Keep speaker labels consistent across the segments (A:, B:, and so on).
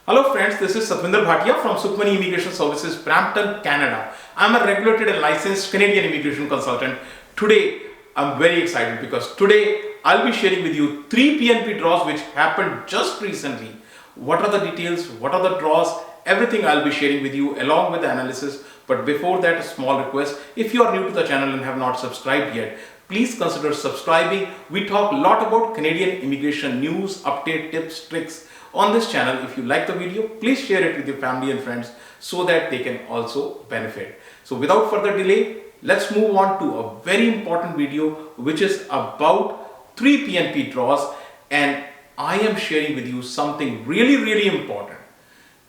A: Hello friends, this is from Sukhmani Immigration Services, Brampton, Canada. I'm a regulated and licensed Canadian immigration consultant. Today, I'm very excited because today I'll be sharing with you 3 PNP draws which happened just recently. What are the details? What are the draws? Everything I'll be sharing with you along with the analysis. But before that, a small request. If you are new to the channel and have not subscribed yet, please consider subscribing. We talk a lot about Canadian immigration news, update, tips, tricks on this channel. If you like the video, please share it with your family and friends so that they can also benefit. So without further delay, let's move on to a very important video which is about 3 PNP draws, and I am sharing with you something really important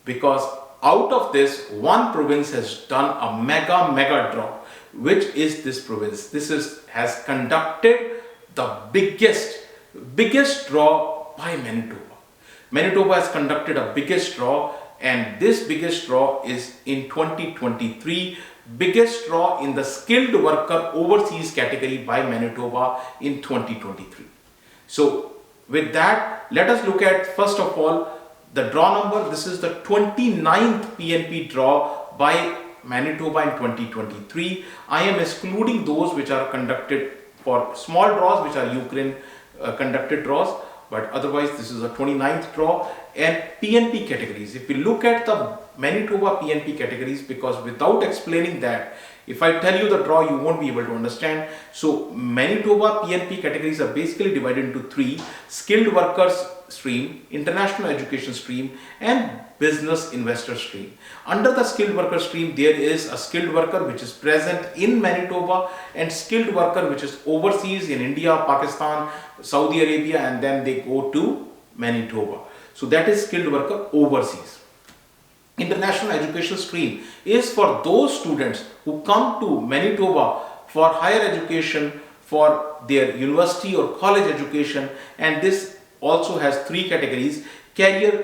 A: because out of this, one province has done a mega draw. Which is this province? Has conducted the biggest draw by Manitoba. Manitoba has conducted a biggest draw, and this biggest draw is in 2023, biggest draw in the skilled worker overseas category by Manitoba in 2023. So with that, let us look at first of all the draw number. This is the 29th PNP draw by Manitoba in 2023. I am excluding those which are conducted for small draws, which are Ukraine conducted draws. But otherwise, this is a 29th draw. And PNP categories, if we look at the Manitoba PNP categories, because without explaining that, if I tell you the draw, you won't be able to understand. So Manitoba PNP categories are basically divided into 3: skilled workers stream, international education stream, and business investor stream. Under the skilled worker stream, there is a skilled worker which is present in Manitoba and skilled worker which is overseas in India, Pakistan, Saudi Arabia, and then they go to Manitoba. So that is skilled worker overseas. International education stream is for those students who come to Manitoba for higher education, for their university or college education, and this also has 3 categories: career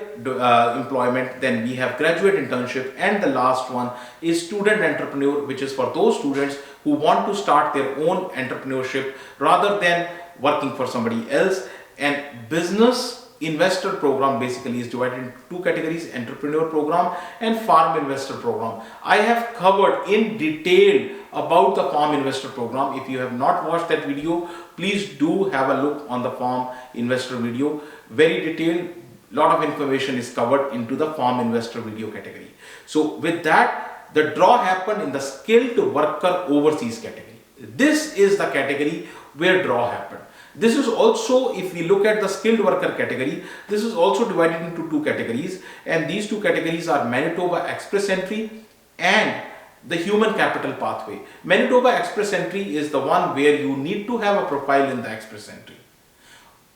A: employment, then we have graduate internship, and the last one is student entrepreneur, which is for those students who want to start their own entrepreneurship rather than working for somebody else. And business investor program basically is divided into 2 categories: entrepreneur program and farm investor program. I have covered in detail about the farm investor program. If you have not watched that video, please do have a look on the farm investor video. Very detailed, lot of information is covered into the farm investor video category. So with that, the draw happened in the skilled worker overseas category. This is the category where draw happened. This is also, if we look at the skilled worker category, this is also divided into 2 categories, and these 2 categories are Manitoba Express Entry and the human capital pathway. Manitoba Express Entry is the one where you need to have a profile in the Express Entry,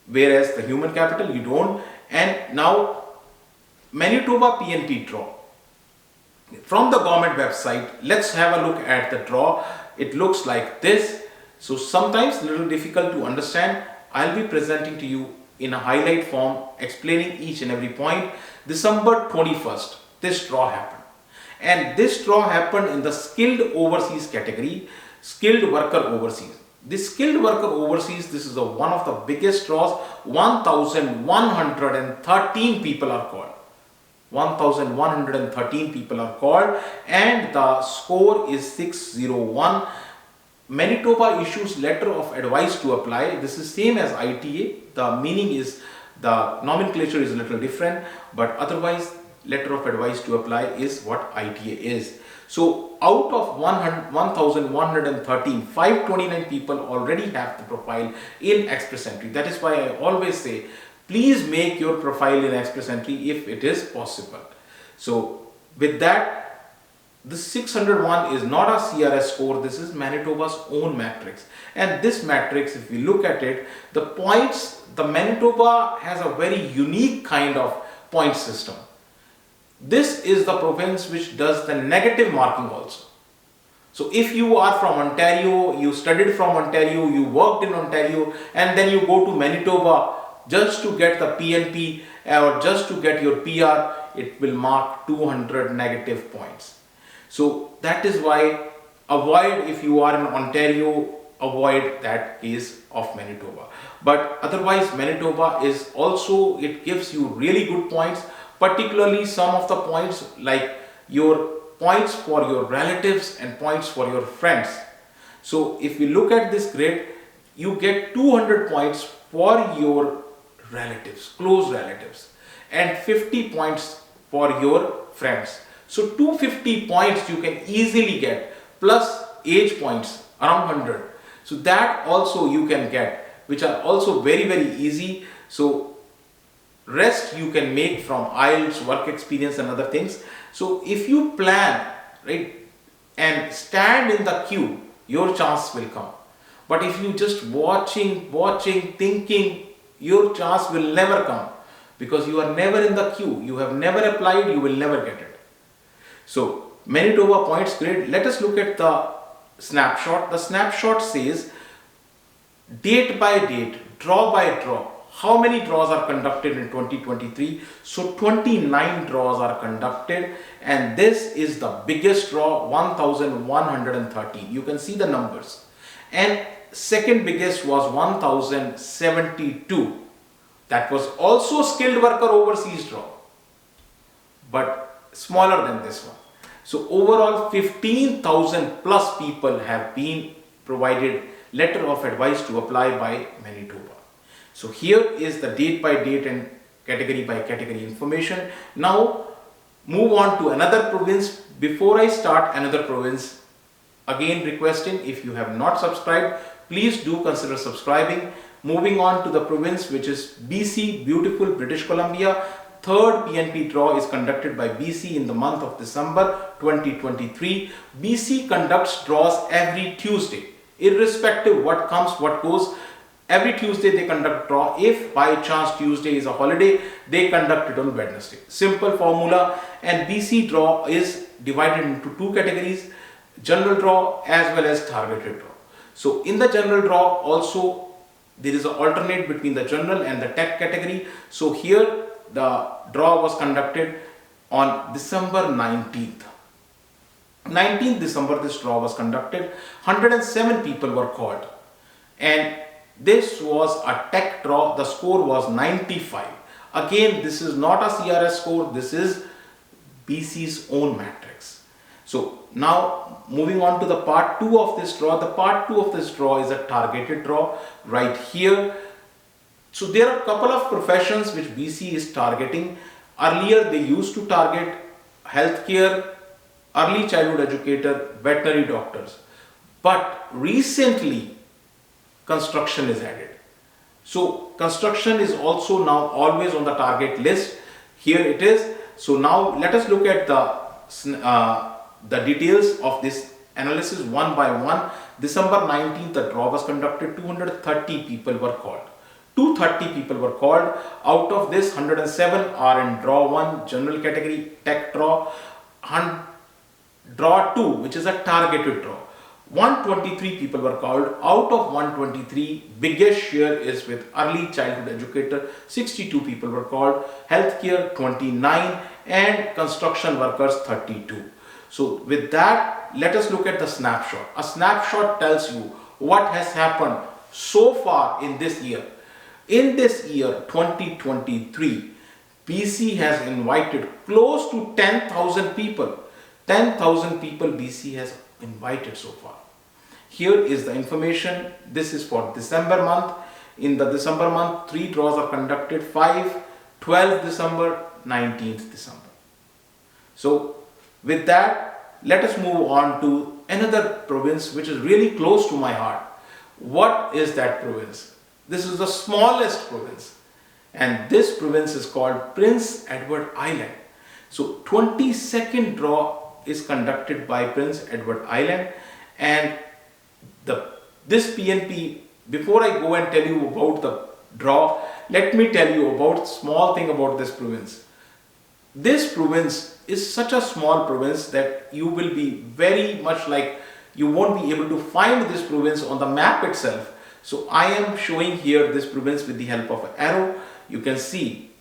A: whereas the human capital you don't. And now Manitoba PNP draw from the government website. Let's have a look at the draw. It looks like this. So sometimes a little difficult to understand. I'll be presenting to you in a highlight form, explaining each and every point. December 21st, this draw happened. And this draw happened in the skilled overseas category, skilled worker overseas. This skilled worker overseas, this is one of the biggest draws. 1,113 people are called. 1,113 people are called, and the score is 601. Manitoba issues letter of advice to apply. This is same as ITA. The meaning is, the nomenclature is a little different, but otherwise letter of advice to apply is what ITA is. So out of 1,113, 529 people already have the profile in Express Entry. That is why I always say, please make your profile in Express Entry if it is possible. So with that, this 601 is not a CRS score. This is Manitoba's own matrix. And this matrix, if we look at it, the points, the Manitoba has a very unique kind of point system. This is the province which does the negative marking also. So if you are from Ontario, you studied from Ontario, you worked in Ontario, and then you go to Manitoba just to get the PNP or just to get your PR, it will mark 200 negative points. So that is why avoid, if you are in Ontario, avoid that case of Manitoba. But otherwise Manitoba is also, it gives you really good points, particularly some of the points like your points for your relatives and points for your friends. So if we look at this grid, you get 200 points for your relatives, close relatives, and 50 points for your friends. So 250 points you can easily get, plus age points around 100. So that also you can get, which are also very, very easy. So rest you can make from IELTS, work experience and other things. So if you plan, right, and stand in the queue, your chance will come. But if you just watching, thinking, your chance will never come, because you are never in the queue. You have never applied, you will never get it. So Manitoba points grid, let us look at the snapshot. The snapshot says date by date, draw by draw. How many draws are conducted in 2023? So 29 draws are conducted, and this is the biggest draw, 1113. You can see the numbers. And second biggest was 1072. That was also skilled worker overseas draw, but smaller than this one. So overall 15,000 plus people have been provided letter of advice to apply by Manitoba. So here is the date by date and category by category information. Now move on to another province. Before I start another province, again requesting, if you have not subscribed, please do consider subscribing. Moving on to the province, which is BC, beautiful British Columbia. Third PNP draw is conducted by BC in the month of December 2023. BC conducts draws every Tuesday, irrespective what comes, what goes. Every Tuesday they conduct draw. If by chance Tuesday is a holiday, they conduct it on Wednesday. Simple formula. And BC draw is divided into two categories, general draw as well as targeted draw. So in the general draw also there is an alternate between the general and the tech category. So here the draw was conducted on December 19th. 19th December this draw was conducted. 107 people were called, and this was a tech draw. The score was 95. Again, this is not a CRS score, this is BC's own matrix. So now moving on to the part 2 of this draw. The part 2 of this draw is a targeted draw right here. So there are a couple of professions which BC is targeting. Earlier they used to target healthcare, early childhood educator, veterinary doctors. But recently construction is added. So construction is also now always on the target list. Here it is. So now let us look at the details of this analysis one by one. December 19th the draw was conducted. 230 people were called. 230 people were called. Out of this, 107 are in draw 1 general category tech draw. Draw 2, which is a targeted draw. 123 people were called. Out of 123, biggest share is with early childhood educator. 62 people were called. Healthcare 29 and construction workers 32. So with that, let us look at the snapshot. A snapshot tells you what has happened so far in this year. In this year 2023, BC has invited close to 10,000 people. 10,000 people BC has invited so far. Here is the information. This is for December month. In the December month, 3 draws are conducted: 5, 12th December, 19th December. So with that, let us move on to another province which is really close to my heart. What is that province? This is the smallest province, and this province is called Prince Edward Island. So 22nd draw is conducted by Prince Edward Island, and this PNP, before I go and tell you about the draw, let me tell you about small thing about this province. This province is such a small province that you will be very much like you won't be able to find this province on the map itself. So I am showing here this province with the help of an arrow. You can see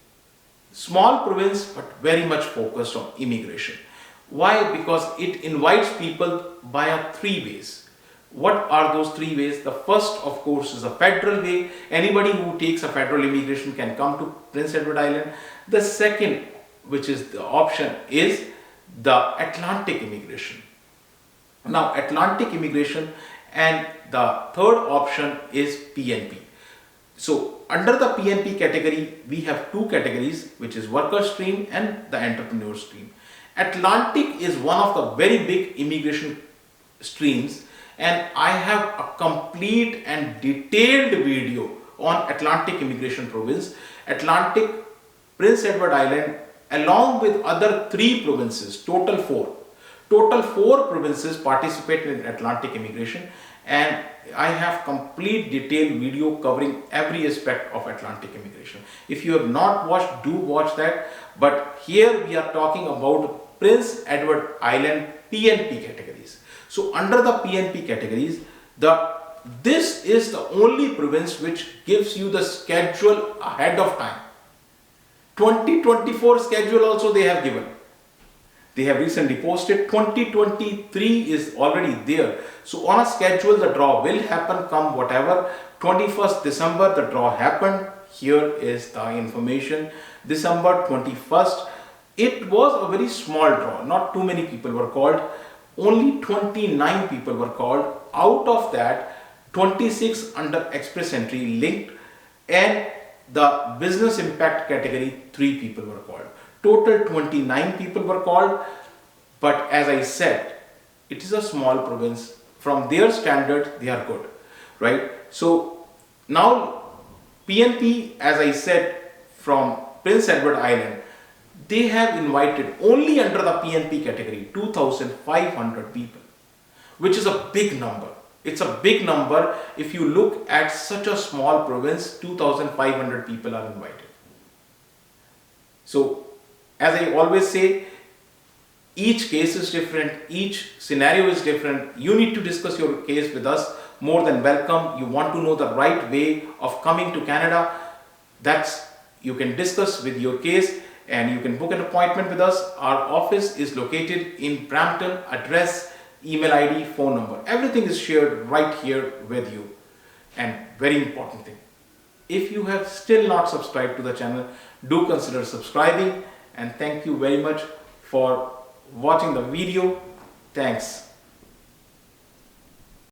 A: small province but very much focused on immigration. Why? Because it invites people via 3 ways. What are those 3 ways? The first, of course, is a federal way. Anybody who takes a federal immigration can come to Prince Edward Island. The second which is the option, is the Atlantic immigration. Now, Atlantic immigration, and the third option is PNP. So, under the PNP category, we have two categories, which is worker stream and the entrepreneur stream. Atlantic is one of the very big immigration streams, and I have a complete and detailed video on Atlantic immigration province. Atlantic, Prince Edward Island, along with other 3 provinces, total 4. Total 4 provinces participate in Atlantic immigration, and I have complete detailed video covering every aspect of Atlantic immigration. If you have not watched, do watch that. But here we are talking about Prince Edward Island PNP categories. So under the PNP categories, this is the only province which gives you the schedule ahead of time. 2024 schedule also they have given. They have recently posted. 2023 is already there. So on a schedule, the draw will happen come whatever. 21st December, the draw happened. Here is the information. December 21st. It was a very small draw. Not too many people were called. Only 29 people were called. Out of that, 26 under express entry linked, and the business impact category, 3 people were called. Total 29 people were called, but as I said, it is a small province. From their standards, they are good, right? So now PNP, as I said, from Prince Edward Island, they have invited only under the PNP category 2,500 people, which is a big number. It's a big number. If you look at such a small province, 2,500 people are invited. So, as I always say, each case is different, each scenario is different. You need to discuss your case with us. More than welcome. You want to know the right way of coming to Canada, you can discuss with your case, and you can book an appointment with us. Our office is located in Brampton. Address, email ID, phone number, everything is shared right here with you. And very important thing, if you have still not subscribed to the channel, do consider subscribing. And thank you very much for watching the video. Thanks.